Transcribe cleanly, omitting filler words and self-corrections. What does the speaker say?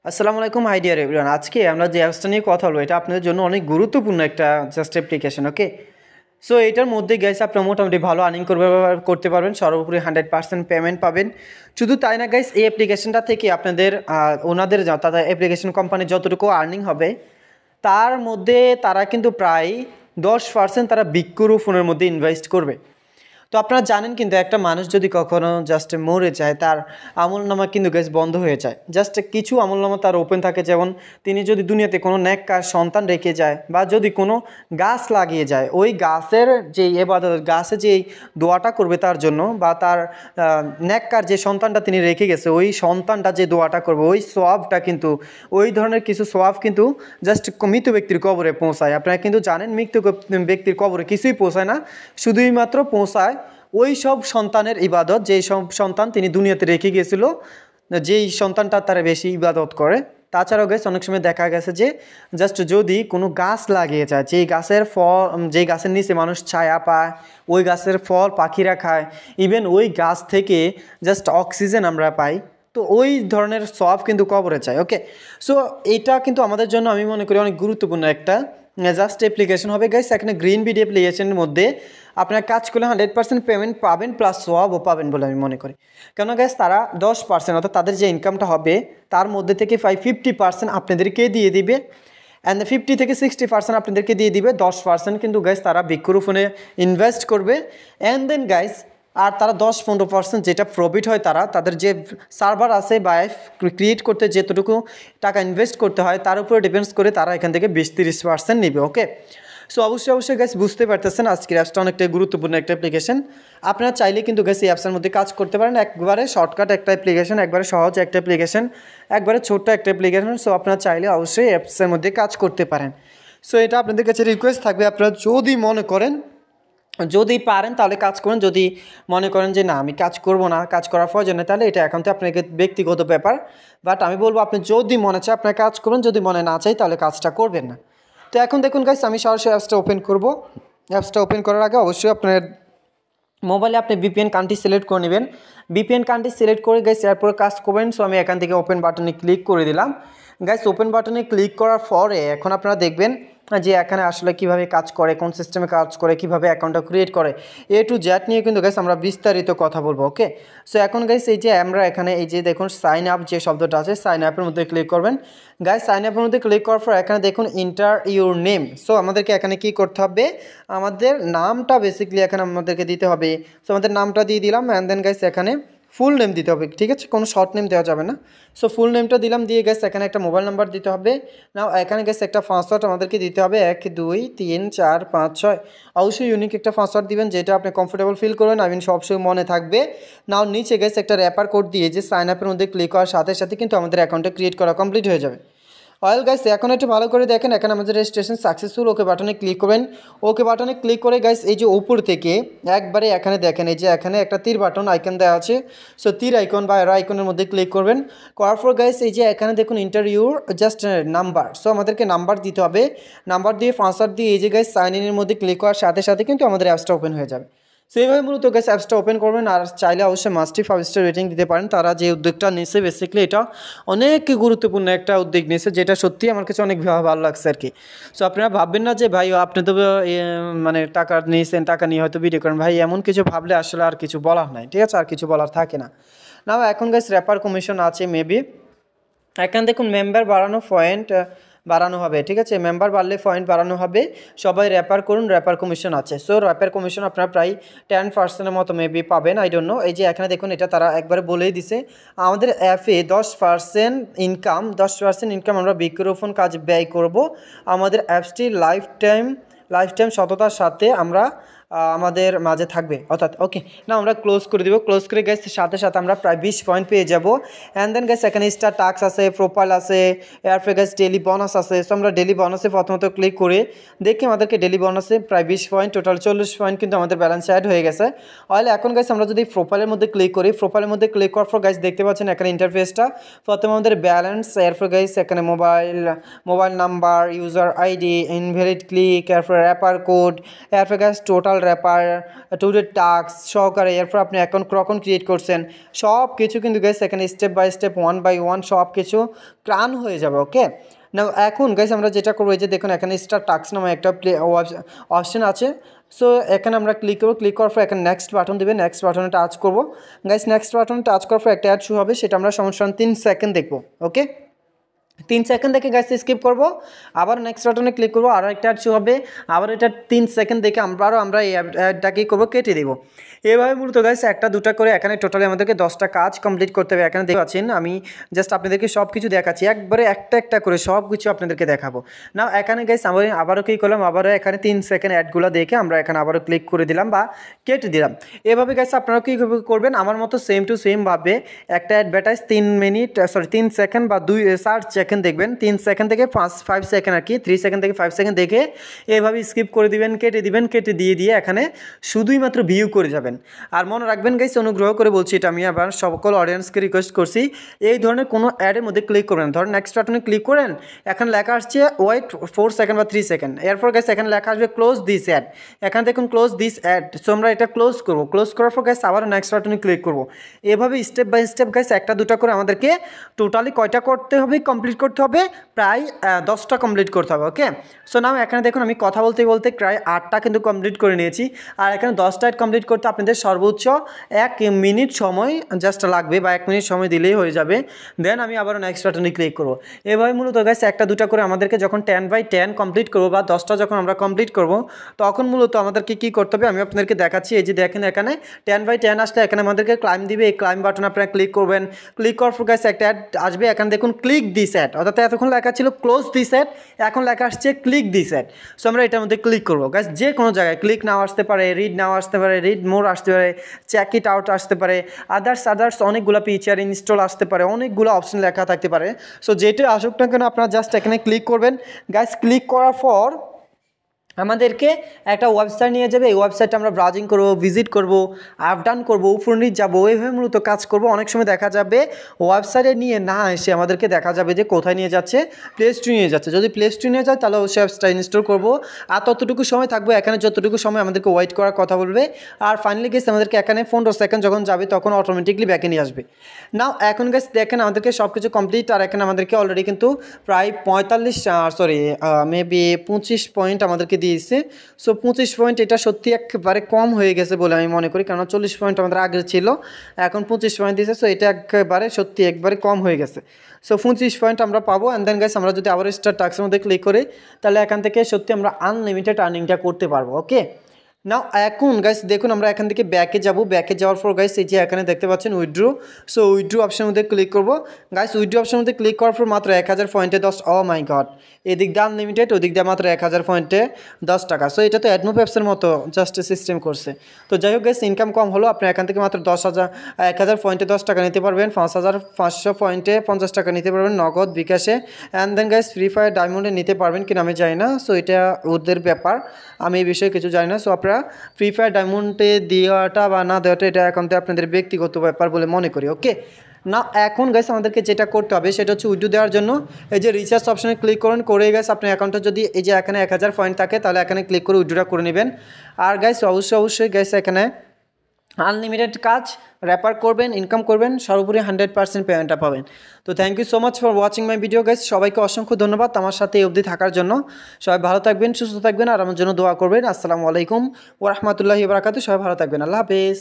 আসসালামু আলাইকুম high deer everyone. আজকে আমরা যে অ্যাপসটা নিয়ে কথা বলবো এটা আপনাদের জন্য অনেক গুরুত্বপূর্ণ একটা জাস্ট অ্যাপ্লিকেশন। ওকে, সো এটার মধ্যে গাইস আপনারা মোটামুটি ভালো আর্নিং করতে পারবেন, সর্বোপরি 100% পেমেন্ট পাবেন। শুধু তাই না গাইস, এই অ্যাপ্লিকেশনটা থেকে আপনাদের ওনাদের তাদের অ্যাপ্লিকেশন কোম্পানি যতটুকু আর্নিং হবে তার মধ্যে তারা কিন্তু প্রায় 10% তারা বৃক্ষরোপণের মধ্যে ইনভেস্ট করবে। তো আপনারা জানেন কিন্তু একটা মানুষ যদি কখনো জাস্ট মরে যায় তার আমলনামা কিন্তু গ্যাস বন্ধ হয়ে যায়। জাস্ট কিছু আমলনামা তার ওপেন থাকে, যেমন তিনি যদি দুনিয়াতে কোনো নেককার সন্তান রেখে যায় বা যদি কোনো গাছ লাগিয়ে যায়, ওই গাছের যে এবাদত গাছে যে দোয়াটা করবে তার জন্য বা তার নেককার যে সন্তানটা তিনি রেখে গেছে ওই সন্তানটা যে দোয়াটা করবে ওই সোয়াবটা কিন্তু ওই ধরনের কিছু সোয়াব কিন্তু জাস্ট মৃত ব্যক্তির কবরে পৌঁছায়। আপনারা কিন্তু জানেন মৃত ব্যক্তির কবরে কিছুই পৌঁছায় না, শুধুই মাত্র পৌঁছায় ওই সব সন্তানের ইবাদত যেই সব সন্তান তিনি দুনিয়াতে রেখে গিয়েছিল, যেই সন্তানটা তারা বেশি ইবাদত করে। তাছাড়াও গেছে অনেক সময় দেখা গেছে যে জাস্ট যদি কোনো গাছ লাগিয়ে যায়, যেই গাছের ফল যেই গাছের নিচে মানুষ ছায়া পায়, ওই গাছের ফল পাখিরা খায়, ইভেন ওই গাছ থেকে জাস্ট অক্সিজেন আমরা পাই, তো ওই ধরনের সব কিন্তু কবরে যায়। ওকে, সো এইটা কিন্তু আমাদের জন্য আমি মনে করি অনেক গুরুত্বপূর্ণ একটা জাস্ট অ্যাপ্লিকেশন হবে গাইস। এখানে গ্রিন বিডি অ্যাপ্লিকেশনের মধ্যে আপনার কাজ করলে 100% পেমেন্ট পাবেন, প্লাস সোয়াবও পাবেন বলে আমি মনে করি। কেন গাইস, তারা 10% অর্থাৎ তাদের যে ইনকামটা হবে তার মধ্যে থেকে 50% আপনাদেরকে দিয়ে দিবে, অ্যান্ড 50 থেকে 60% আপনাদেরকে দিয়ে দিবে। 10% কিন্তু গাইস তারা বৃক্ষরোপণে ইনভেস্ট করবে, অ্যান্ড দেন গাইস আর তারা 10-15% যেটা প্রফিট হয় তারা তাদের যে সার্ভার আছে বা ক্রিয়েট করতে যেতটুকু টাকা ইনভেস্ট করতে হয় তার উপরে ডিপেন্ডস করে তারা এখান থেকে 20-30% নেবে। ওকে, সো অবশ্যই গাইস বুঝতে পারতেছেন আজকের অ্যাপসটা অনেকটা গুরুত্বপূর্ণ একটা অ্যাপ্লিকেশন। আপনারা চাইলে কিন্তু গাইস এই অ্যাপসের মধ্যে কাজ করতে পারেন। একবারে শর্টকাট একটা অ্যাপ্লিকেশন, একবারে সহজ একটা অ্যাপ্লিকেশন, একবারে ছোট্ট একটা অ্যাপ্লিকেশন। সো আপনারা চাইলে অবশ্যই অ্যাপসের মধ্যে কাজ করতে পারেন। সো এটা আপনাদের কাছে রিকোয়েস্ট থাকবে, আপনারা যদি মনে করেন যদি পারেন তাহলে কাজ করুন, যদি মনে করেন যে না আমি কাজ করব না, কাজ করার প্রয়োজন নেই, তাহলে এটা একান্ত আপনাকে ব্যক্তিগত ব্যাপার। বাট আমি বলবো আপনি যদি মনে চায় আপনার কাজ করুন, যদি মনে না চাই তাহলে কাজটা করবেন না। তো এখন দেখুন গাইস, আমি সরাসরি অ্যাপসটা ওপেন করব। অ্যাপসটা ওপেন করার আগে অবশ্যই আপনার মোবাইলে আপনি ভিপিএন কান্ট্রি সিলেক্ট করে নেবেন। ভিপিএন কান্ট্রি সিলেক্ট করে গাইস এরপরে কাজ করবেন। সো আমি এখান থেকে ওপেন বাটনে ক্লিক করে দিলাম। গাইস ওপেন বাটনে ক্লিক করার পরে এখন আপনারা দেখবেন যে এখানে আসলে কিভাবে কাজ করে, কোন সিস্টেমে কাজ করে, কিভাবে অ্যাকাউন্টটা ক্রিয়েট করে, এ টু জেড নিয়ে কিন্তু গাইস আমরা বিস্তারিত কথা বলবো। ওকে, সো এখন গাইস এই যে আমরা এখানে এই যে দেখুন সাইন আপ যে শব্দটা আছে, সাইন আপের মধ্যে ক্লিক করবেন। গাইস সাইন আপের মধ্যে ক্লিক করার পর এখানে দেখুন ইন্টার ইউর নেম। সো আমাদেরকে এখানে কি করতে হবে, আমাদের নামটা বেসিক্যালি এখানে আমাদেরকে দিতে হবে। সো আমাদের নামটা দিয়ে দিলাম, অ্যান্ড দেন গাইস এখানে ফুল নেম দিতে হবে, ঠিক আছে, কোনো শর্ট নেম দেওয়া যাবে না। সো ফুল নেমটা দিলাম, দিয়ে গেছে এখানে একটা মোবাইল নাম্বার দিতে হবে। নাও এখানে গেছে একটা পাসওয়ার্ড আমাদেরকে দিতে হবে 1 2 3 4 5 6। অবশ্যই ইউনিক একটা পাসওয়ার্ড দিবেন যেটা আপনি কমফোর্টেবল ফিল করবেন, আই মিন সবসময় মনে থাকবে। নাও নিচে গেছে একটা র্যাপার কোড দিয়ে যে সাইন আপের মধ্যে ক্লিক করার সাথে সাথে কিন্তু আমাদের অ্যাকাউন্টটা ক্রিয়েট করা কমপ্লিট হয়ে যাবে। অয়েল গাইস এখন একটু ভালো করে দেখেন, এখানে আমাদের রেজিস্ট্রেশন সাকসেসফুল। ওকে বাটনে ক্লিক করবেন। ওকে বাটনে ক্লিক করে গাইস এই যে উপর থেকে একবারে এখানে দেখেন এই যে এখানে একটা তীর বাটন আইকন দেওয়া আছে। সো তীর আইকন বা এরো আইকনের মধ্যে ক্লিক করবেন। করার পর গাইস এই যে এখানে দেখুন ইন্টারভিউর জাস্ট নাম্বার। সো আমাদেরকে নাম্বার দিতে হবে, নাম্বার দিয়ে পাসওয়ার্ড দিয়ে এই যে গাইস সাইন ইনের মধ্যে ক্লিক করার সাথে সাথে কিন্তু আমাদের অ্যাপসটা ওপেন হয়ে যাবে। সো এইভাবে মূলত গাইস অ্যাপসটা ওপেন করবেন। আর চাইলে অবশ্যই মাস্টই 5 স্টার রেটিং দিতে পারেন। তারা যে উদ্যোগটা নিয়েছে বেসিক্যালি এটা অনেক গুরুত্বপূর্ণ একটা উদ্যোগ নিয়েছে, যেটা সত্যি আমার কাছে অনেক ভালো লাগছে আর কি। সো আপনারা ভাববেন না যে ভাই আপনি তো মানে টাকা নিয়েছেন, টাকা নিয়ে হয়তো ভিডিও করেন, ভাই এমন কিছু ভাবলে আসলে আর কিছু বলার নাই, ঠিক আছে, আর কিছু বলার থাকে না। না এখন গাইস র্যাপার কমিশন আছে মেবি, এখানে দেখুন মেম্বার বাড়ানো পয়েন্ট বাড়ানো হবে, ঠিক আছে, মেম্বার বাড়লে পয়েন্ট বাড়ানো হবে। সবাই র্যাপার করুন, র্যাপার কমিশন আছে। সো র্যাপার কমিশন আপনারা প্রায় 10%-এর মতো মেবি পাবেন, আই ডোন্ট নো। এই যে এখানে দেখুন এটা তারা একবারে বলেই দিছে আমাদের অ্যাপে 10% ইনকাম আমরা বৃক্ষরোপণ কাজ ব্যয় করব। আমাদের অ্যাপসটি লাইফ টাইম সততার সাথে আমরা আমাদের মাঝে থাকবে অর্থাৎ। ওকে, না আমরা ক্লোজ করে দিব। ক্লোজ করে গেছে সাথে সাথে আমরা প্রায় 20 পয়েন্ট পেয়ে যাব। অ্যান্ড দেন গেছে এখানে স্টার টাস্ক আছে, প্রোফাইল আছে, এরপরে গেছে ডেলি বোনাস আছে। সো আমরা ডেলি বোনাসে প্রথমত ক্লিক করে দেখি আমাদেরকে ডেলি বোনাসে প্রায় 20 পয়েন্ট, টোটাল 40 পয়েন্ট কিন্তু আমাদের ব্যালেন্স অ্যাড হয়ে গেছে। তাহলে এখন গাইস আমরা যদি প্রোফাইলের মধ্যে ক্লিক করি, প্রোফাইলের মধ্যে ক্লিক করার পর গাইস দেখতে পাচ্ছেন এখানে ইন্টারফেসটা। প্রথমে আমাদের ব্যালেন্স, এরপর গাইস এখানে mobile number, user ID, invalid click, এরপর র্যাপার কোড, এরপর guys total wrapper today task সহকারে এরপর আপনি অ্যাকাউন্ট কখন ক্রিয়েট করছেন সব কিছু কিন্তু গাইস এখানে স্টেপ বাই স্টেপ 1 বাই 1 সব কিছু রান হয়ে যাবে। ওকে, না এখন গাইস আমরা যেটা করবো এই যে দেখুন এখানে স্টার টাস্ক নামে একটা অপশন আছে। সো এখানে আমরা ক্লিক করবো, ক্লিক করার পর এখানে নেক্সট বাটন দেবে, নেক্সট বাটনে টাচ করবো। গাইস নেক্সট বাটনে টাচ করার পর একটা অ্যাড শুরু হবে, সেটা আমরা সমস্যা 3 সেকেন্ড দেখবো। ওকে, 3 সেকেন্ড দেখে গাইস স্কিপ করবো, আবার নেক্সট বাটনে ক্লিক করবো, আরও একটা অ্যাড শুরু হবে, আবার এটা 3 সেকেন্ড দেখে আমরা এই অ্যাডটাকে করবো কেটে দেবো। এভাবে মূলত গাইস একটা দুটা করে এখানে টোটালি আমাদেরকে 10টা কাজ কমপ্লিট করতে হবে। এখানে দেখতে পাচ্ছেন আমি জাস্ট আপনাদেরকে সব কিছু দেখাচ্ছি, একবারে একটা একটা করে সব কিছু আপনাদেরকে দেখাবো না। এখানে গাইস আমরা আবারও কী করলাম, আবারও এখানে 3 সেকেন্ড অ্যাডগুলো দেখে আমরা এখানে আবারও ক্লিক করে দিলাম বা কেটে দিলাম। এভাবে গাইস আপনারা কী করবেন আমার মতো সেম টু সেমভাবে একটা অ্যাডভার্টাইজ 3 সেকেন্ড বা 4 সেকেন্ড দেখবেন, 3 সেকেন্ড থেকে 5 সেকেন্ড আর কি, 3 সেকেন্ড থেকে 5 সেকেন্ড দেখে এভাবে স্কিপ করে দিবেন, কেটে দিয়ে এখানে শুধুই মাত্র ভিউ করে যাবেন। আর মনে রাখবেন গাইস, অনুগ্রহ করে বলছি, এটা আমি আবার সকল অডিয়েন্সকে রিকোয়েস্ট করছি, এই ধরনের কোনো অ্যাডের মধ্যে ক্লিক করবেন। ধরেন নেক্সট বাটনে ক্লিক করেন, এখানে লেখা আসছে ওয়েট 4 সেকেন্ড বা 3 সেকেন্ড, এরপর গাইস এখানে লেখা আসবে ক্লোজ দিস অ্যাড, এখানে দেখুন ক্লোজ দিস অ্যাড। সো আমরা এটা ক্লোজ করবো, ক্লোজ করার পর গাইস আবার নেক্সট বাটনে ক্লিক করবো। এভাবে স্টেপ বাই স্টেপ গাইস একটা দুটা করে আমাদেরকে টোটালি কয়টা করতে হবে, কমপ্লিট করতে হবে, প্রায় 10টা কমপ্লিট করতে হবে। ওকে, সো নাও এখানে দেখুন আমি কথা বলতে বলতে প্রায় 8টা কিন্তু কমপ্লিট করে নিয়েছি। আর এখানে 10টা কমপ্লিট করতে আপনাদের সর্বোচ্চ 1 মিনিট সময় জাস্ট লাগবে, বা 1 মিনিট সময় দিলেই হয়ে যাবে। দেন আমি আবার নেক্সট বাটনে ক্লিক করবো। এভাবে মূলত গাইস একটা দুটা করে আমাদেরকে যখন 10 বাই 10 কমপ্লিট করবো বা 10টা যখন আমরা কমপ্লিট করবো, তখন মূলত আমাদেরকে কী করতে হবে আমি আপনাদেরকে দেখাচ্ছি। এই যে দেখেন এখানে 10 বাই 10 আসলে এখানে আমাদেরকে ক্লাইম দিবে, এই ক্লাইম বাটনে আপনারা ক্লিক করবেন। ক্লিক করার পর গাইস একটা অ্যাড আসবে, এখানে দেখুন ক্লিক দিস অ্যাড, অর্থাৎ এতক্ষণ লেখা ছিল ক্লোজ দিস অ্যাড, এখন লেখা আসছে ক্লিক দিস অ্যাড। সো আমরা এটার মধ্যে ক্লিক করবো গাইস, যে কোনো জায়গায় ক্লিক নাও আসতে পারে, রিড নাও আসতে পারে, রিড মোর আসতে পারে, চেক ইট আউট আসতে পারে, আদার্স অনেকগুলো ফিচার ইনস্টল আসতে পারে, অনেকগুলো অপশন লেখা থাকতে পারে। সো যেটা আসুক না কেন আপনারা জাস্ট এখানে ক্লিক করবেন। গাইস ক্লিক করার পর আমাদেরকে একটা ওয়েবসাইট নিয়ে যাবে, এই ওয়েবসাইটটা আমরা ব্রাউজিং করবো, ভিজিট করবো, আপ ডাউন করবো, উপর নিচ যাবো, এইভাবে মূলত কাজ করবো। অনেক সময় দেখা যাবে ওয়েবসাইটে নিয়ে না এসে আমাদেরকে দেখা যাবে যে কোথায় নিয়ে যাচ্ছে, প্লে স্টোরে নিয়ে যাচ্ছে। যদি প্লে স্টোরে নিয়ে যায় তাহলে অবশ্যই অ্যাপসটা ইনস্টল করবো, আর ততটুকু সময় থাকবো এখানে, যতটুকু সময় আমাদেরকে ওয়েট করার কথা বলবে। আর ফাইনালি গেছে আমাদেরকে এখানে 15 সেকেন্ড যখন যাবে তখন অটোমেটিকলি ব্যাকে নিয়ে আসবে। নাও এখন গেছে দেখেন আমাদেরকে সব কিছু কমপ্লিট, আর এখানে আমাদেরকে অলরেডি কিন্তু প্রায় 25 পয়েন্ট আমাদেরকে দিয়েছে। সো 25 পয়েন্ট এটা সত্যি একেবারে কম হয়ে গেছে বলে আমি মনে করি, কারণ 40 পয়েন্ট আমাদের আগে ছিল, এখন 25 পয়েন্ট দিয়েছে। সো এটা একেবারে সত্যি একবারে কম হয়ে গেছে। সো 25 পয়েন্ট আমরা পাবো। অ্যান্ড দেন গাইস আমরা যদি আবার স্টার টাস্কের মধ্যে ক্লিক করি তাহলে এখান থেকে সত্যি আমরা আনলিমিটেড আর্নিংটা করতে পারবো। ওকে, নাও এখন গাইস দেখুন আমরা এখান থেকে ব্যাকে যাব, ব্যাকে যাওয়ার পর গাইস এই যে এখানে দেখতে পাচ্ছেন উইথড্রো। সো উইথড্রো অপশনের মধ্যে ক্লিক করব। গাইস উইথড্রো অপশনের মধ্যে ক্লিক করার পর মাত্র 1000 পয়েন্টে 10, ও মাই গড, এদিক দিয়ে আনলিমিটেড, ওদিক দিয়ে মাত্র 1000 পয়েন্টে 10 টাকা। সো এটা তো অ্যাডমোভ অ্যাপসের মতো জাস্ট সিস্টেম করছে। তো যাই হোক গাইস ইনকাম কম হলো, আপনি এখান থেকে মাত্র 1000 পয়েন্টে 10 টাকা নিতে পারবেন, 5500 পয়েন্টে 50 টাকা নিতে পারবেন নগদ বিকাশে। And then guys free fire ডায়মন্ডে নিতে পারবেন কিনা আমি জানি না, সো এটা ওদের ব্যাপার, আমি এই বিষয়ে কিছু জানি না। সো আপনারা ফ্রি ফায়ার ডায়মন্ডে দেওয়াটা বা না দেওয়াটা এটা এখন তো আপনাদের ব্যক্তিগত ব্যাপার বলে মনে করি। ওকে, না এখন গাইস আমাদেরকে যেটা করতে হবে সেটা হচ্ছে উইথড্রো দেওয়ার জন্য এই যে রিচার্জ অপশনে ক্লিক করুন, করে গাইস আপনার অ্যাকাউন্টে যদি এই যে এখানে 1000 পয়েন্ট থাকে তাহলে এখানে ক্লিক করে উইথড্রোটা করে নেবেন। আর গাইস অবশ্যই গাইস এখানে আনলিমিটেড কাজ র্যাপার করবেন, ইনকাম করবেন, সর্বোপরি 100% পেমেন্টটা পাবেন। তো thank you so much for watching my video guys, সবাইকে অসংখ্য ধন্যবাদ আমার সাথে এই অবধি থাকার জন্য। সবাই ভালো থাকবেন, সুস্থ থাকবেন, আর আমার জন্য দোয়া করবেন। আসসালামু আলাইকুম ওয়া রাহমাতুল্লাহি ওয়া বারাকাতুহু। সবাই ভালো থাকবেন, আল্লাহ হাফেজ।